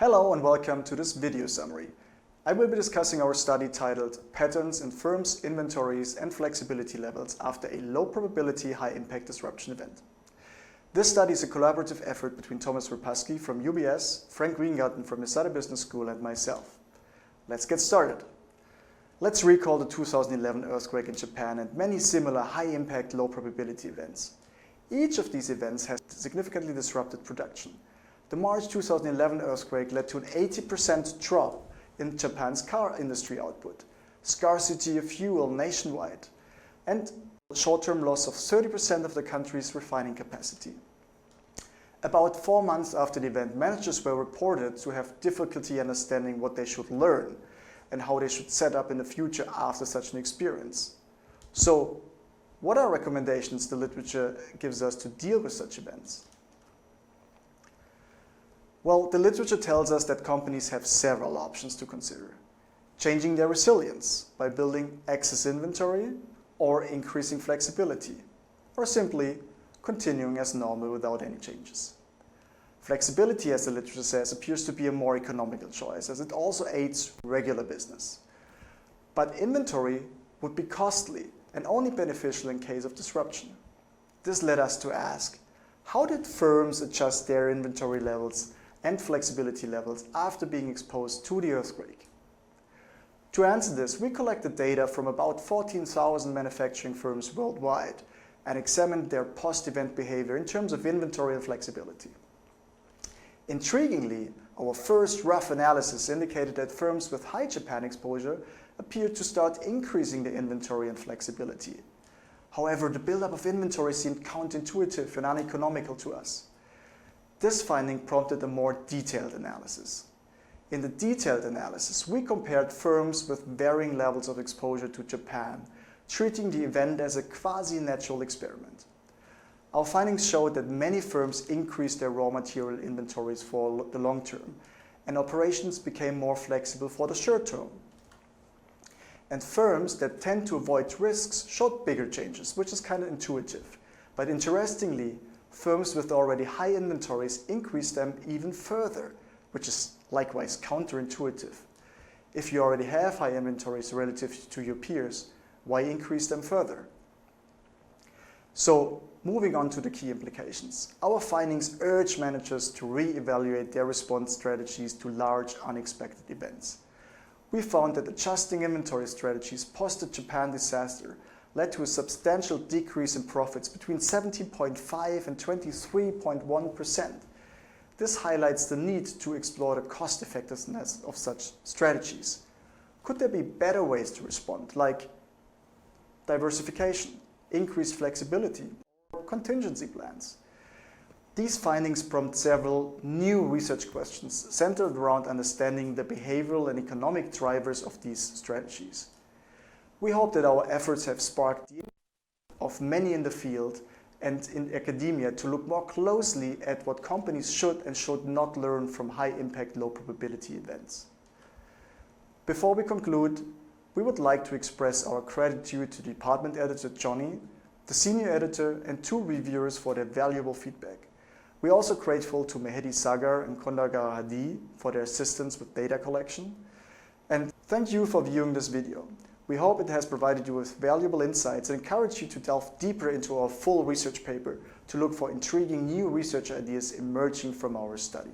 Hello and welcome to this video summary. I will be discussing our study titled Patterns in Firms' Inventories and Flexibility Levels After a Low Probability High Impact Disruption Event. This study is a collaborative effort between Thomas Rapusky from UBS, Frank Greengarten from the Sutter Business School and myself. Let's get started. Let's recall the 2011 earthquake in Japan and many similar high-impact, low-probability events. Each of these events has significantly disrupted production. The March 2011 earthquake led to an 80% drop in Japan's car industry output, scarcity of fuel nationwide, and short-term loss of 30% of the country's refining capacity. About 4 months after the event, managers were reported to have difficulty understanding what they should learn and how they should set up in the future after such an experience. So, what are recommendations the literature gives us to deal with such events? Well, the literature tells us that companies have several options to consider. Changing their resilience by building excess inventory or increasing flexibility, or simply continuing as normal without any changes. Flexibility, as the literature says, appears to be a more economical choice as it also aids regular business. But inventory would be costly and only beneficial in case of disruption. This led us to ask, how did firms adjust their inventory levels and flexibility levels after being exposed to the earthquake? To answer this, we collected data from about 14,000 manufacturing firms worldwide and examined their post-event behavior in terms of inventory and flexibility. Intriguingly, our first rough analysis indicated that firms with high Japan exposure appeared to start increasing their inventory and flexibility. However, the buildup of inventory seemed counterintuitive and uneconomical to us. This finding prompted a more detailed analysis. In the detailed analysis, we compared firms with varying levels of exposure to Japan, treating the event as a quasi-natural experiment. Our findings showed that many firms increased their raw material inventories for the long term, and operations became more flexible for the short term. And firms that tend to avoid risks showed bigger changes, which is kind of intuitive. But interestingly, firms with already high inventories increased them even further, which is likewise counterintuitive. If you already have high inventories relative to your peers, why increase them further? So, moving on to the key implications. Our findings urge managers to re-evaluate their response strategies to large unexpected events. We found that adjusting inventory strategies post the Japan disaster led to a substantial decrease in profits between 17.5% and 23.1%. This highlights the need to explore the cost effectiveness of such strategies. Could there be better ways to respond, like diversification, increased flexibility, or contingency plans? These findings prompt several new research questions centered around understanding the behavioral and economic drivers of these strategies. We hope that our efforts have sparked the interest of many in the field and in academia to look more closely at what companies should and should not learn from high-impact, low-probability events. Before we conclude, we would like to express our gratitude to department editor Johnny, the senior editor, and 2 reviewers for their valuable feedback. We are also grateful to Mehdi Sagar and Kondagar Hadi for their assistance with data collection. And thank you for viewing this video. We hope it has provided you with valuable insights and encourage you to delve deeper into our full research paper to look for intriguing new research ideas emerging from our study.